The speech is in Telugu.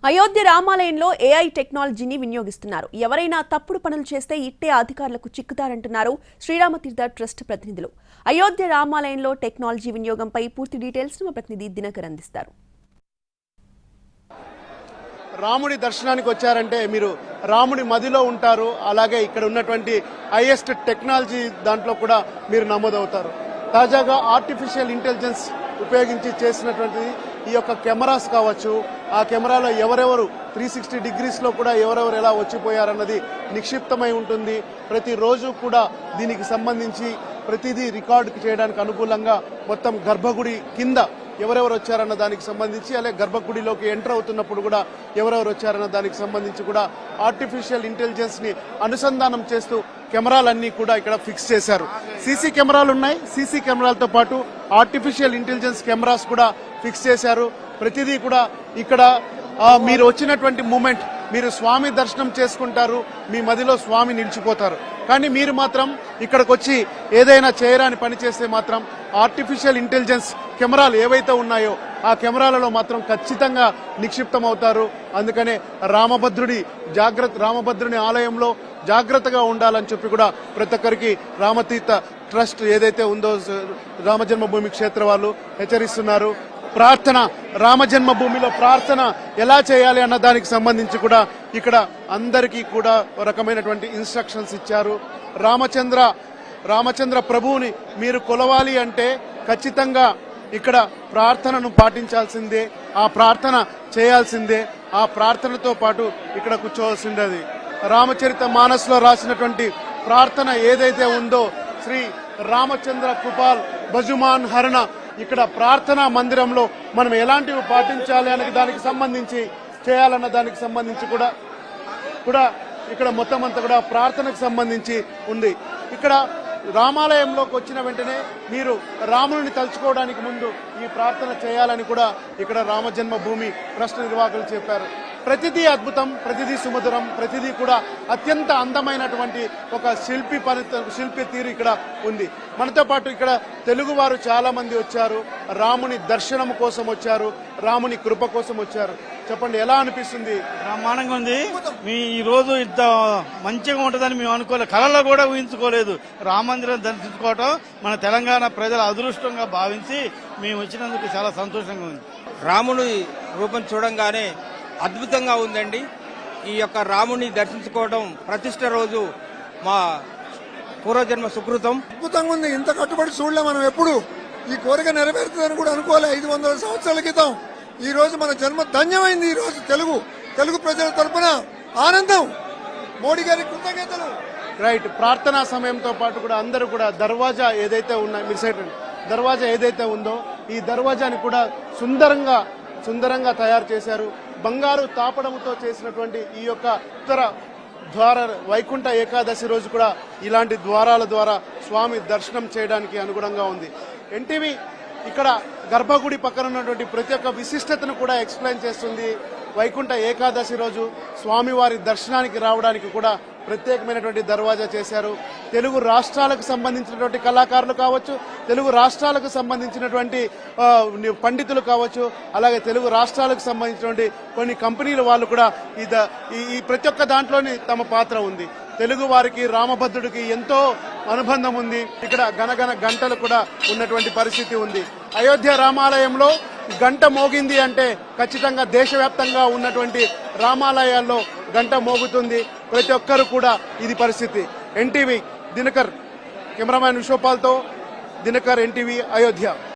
అయోధ్య రామాలయంలో ఏఐ టెక్నాలజీని వినియోగిస్తున్నారు. ఎవరైనా తప్పుడు పనులు చేస్తే ఇట్టే అధికారులకు చిక్కుతారంటున్నారు శ్రీరామతీర్థ ట్రస్ట్ ప్రతినిధులు. అయోధ్య రామాలయంలో టెక్నాలజీ వినియోగంపై పూర్తి డీటెయిల్స్ మా ప్రతినిధి దినకర్ అందిస్తారు. రాముడి దర్శనానికి వచ్చారంటే మీరు రాముడి మదిలో ఉంటారు. అలాగే ఇక్కడ ఉన్నటువంటి హైయెస్ట్ టెక్నాలజీ దాంట్లో కూడా మీరు నమోదవుతారు. తాజాగా ఆర్టిఫిషియల్ ఇంటెలిజెన్స్ ఉపయోగించి చేసినటువంటి ఈ యొక్క కెమెరాస్ కావచ్చు, ఆ కెమెరాలో ఎవరెవరు 360 డిగ్రీస్లో కూడా ఎవరెవరు ఎలా వచ్చిపోయారన్నది నిక్షిప్తమై ఉంటుంది. ప్రతిరోజు కూడా దీనికి సంబంధించి ప్రతిదీ రికార్డు చేయడానికి అనుకూలంగా మొత్తం గర్భగుడి కింద ఎవరెవరు వచ్చారన్న దానికి సంబంధించి, అలాగే గర్భగుడిలోకి ఎంటర్ అవుతున్నప్పుడు కూడా ఎవరెవరు వచ్చారన్న దానికి సంబంధించి కూడా ఆర్టిఫిషియల్ ఇంటెలిజెన్స్ ని అనుసంధానం చేస్తూ కెమెరాలన్నీ కూడా ఇక్కడ ఫిక్స్ చేశారు. సీసీ కెమెరాలు ఉన్నాయి. సీసీ కెమెరాలతో పాటు ఆర్టిఫిషియల్ ఇంటెలిజెన్స్ కెమెరాస్ కూడా ఫిక్స్ చేశారు. ప్రతిదీ కూడా ఇక్కడ మీరు వచ్చినటువంటి మూమెంట్, మీరు స్వామి దర్శనం చేసుకుంటారు, మీ మదిలో స్వామి నిలిచిపోతారు. కానీ మీరు మాత్రం ఇక్కడికి వచ్చి ఏదైనా చేయరాని పని చేస్తే మాత్రం ఆర్టిఫిషియల్ ఇంటెలిజెన్స్ కెమెరాలు ఏవైతే ఉన్నాయో ఆ కెమెరాలలో మాత్రం ఖచ్చితంగా నిక్షిప్తం అవుతారు. అందుకనే రామభద్రుని ఆలయంలో జాగ్రత్తగా ఉండాలని చెప్పి కూడా ప్రతి ఒక్కరికి రామతీర్థ ట్రస్ట్ ఏదైతే ఉందో రామజన్మభూమి క్షేత్ర వాళ్ళు హెచ్చరిస్తున్నారు. ప్రార్థన, రామజన్మభూమిలో ప్రార్థన ఎలా చేయాలి అన్న దానికి సంబంధించి కూడా ఇక్కడ అందరికీ కూడా రకమైనటువంటి ఇన్స్ట్రక్షన్స్ ఇచ్చారు. రామచంద్ర ప్రభువుని మీరు కొలవాలి అంటే ఖచ్చితంగా ఇక్కడ ప్రార్థనను పాటించాల్సిందే, ఆ ప్రార్థన చేయాల్సిందే, ఆ ప్రార్థనతో పాటు ఇక్కడ కూర్చోవలసిందే. రామచరిత మానస్లో రాసినటువంటి ప్రార్థన ఏదైతే ఉందో, శ్రీ రామచంద్ర కృపాల్ బజుమాన్ హరణ, ఇక్కడ ప్రార్థనా మందిరంలో మనం ఎలాంటివి పాటించాలి అనే దానికి సంబంధించి, చేయాలన్న దానికి సంబంధించి కూడా ఇక్కడ మొత్తం అంతా కూడా ప్రార్థనకు సంబంధించి ఉంది. ఇక్కడ రామాలయంలోకి వచ్చిన వెంటనే మీరు రాముని తలుచుకోవడానికి ముందు ఈ ప్రార్థన చేయాలని కూడా ఇక్కడ రామజన్మభూమి ట్రస్ట్ నిర్వాహకులు చెప్పారు. ప్రతిదీ అద్భుతం, ప్రతిదీ సుమధురం, ప్రతిదీ కూడా అత్యంత అందమైనటువంటి ఒక శిల్పి తీరు ఇక్కడ ఉంది. మనతో పాటు ఇక్కడ తెలుగు వారు చాలా మంది వచ్చారు, రాముని దర్శనం కోసం వచ్చారు, రాముని కృప కోసం వచ్చారు. చెప్పండి, ఎలా అనిపిస్తుంది? బ్రహ్మాండంగా ఉంది. ఈ రోజు ఇంత మంచిగా ఉంటుందని మేము అనుకోలేదు, కళలో కూడా ఊహించుకోలేదు. రామ మందిరం దర్శించుకోవటం మన తెలంగాణ ప్రజల అదృష్టంగా భావించి మేము వచ్చినందుకు చాలా సంతోషంగా ఉంది. రాముని రూపం చూడంగానే అద్భుతంగా ఉందండి. ఈ యొక్క రాముని దర్శించుకోవడం ప్రతిష్ట రోజు మా పూర్వజన్మ సుకృతం. అద్భుతంగా ఉంది. ఇంత కట్టుబడి చూడలే మనం ఎప్పుడు. ఈ కోరిక నెరవేరుతుందని కూడా అనుకోలే. 500 సంవత్సరాల క్రితం ఈ రోజు మన జన్మ ధన్యమైంది. ఈ రోజు తెలుగు ప్రజల తరపున ఆనందం. మోడీ గారి కృతజ్ఞతలు. రైట్. ప్రార్థనా సమయంతో పాటు కూడా అందరూ కూడా దర్వాజా ఏదైతే ఉన్నాయి, మీరు సైడ్ దర్వాజా ఏదైతే ఉందో ఈ దర్వాజాని కూడా సుందరంగా తయారు చేశారు. బంగారు తాపడంతో చేసినటువంటి ఈ యొక్క ఉత్తర ద్వార వైకుంఠ ఏకాదశి రోజు కూడా ఇలాంటి ద్వారాల ద్వారా స్వామి దర్శనం చేయడానికి అనుగుణంగా ఉంది. ఎన్టీవీ ఇక్కడ గర్భగుడి పక్కన ఉన్నటువంటి ప్రతి ఒక్క విశిష్టతను కూడా ఎక్స్ప్లెయిన్ చేస్తుంది. వైకుంఠ ఏకాదశి రోజు స్వామివారి దర్శనానికి రావడానికి కూడా ప్రత్యేకమైనటువంటి దర్వాజా చేశారు. తెలుగు రాష్ట్రాలకు సంబంధించినటువంటి కళాకారులు కావచ్చు, తెలుగు రాష్ట్రాలకు సంబంధించినటువంటి పండితులు కావచ్చు, అలాగే తెలుగు రాష్ట్రాలకు సంబంధించినటువంటి కొన్ని కంపెనీల వాళ్ళు కూడా ఈ ప్రతి ఒక్క దాంట్లోని తమ పాత్ర ఉంది. తెలుగు వారికి రామభద్రుడికి ఎంతో అనుబంధం ఉంది. ఇక్కడ గనగన గంటలు కూడా ఉన్నటువంటి పరిస్థితి ఉంది. అయోధ్య రామాలయంలో గంట మోగింది అంటే ఖచ్చితంగా దేశవ్యాప్తంగా ఉన్నటువంటి రామాలయాల్లో గంట మోగుతుంది. ప్రతి ఒక్కరు కూడా ఇది పరిస్థితి. ఎన్టీవీ దినకర్, కెమెరామ్యాన్ విశ్వపాల్తో దినకర్, ఎన్టీవీ, అయోధ్య.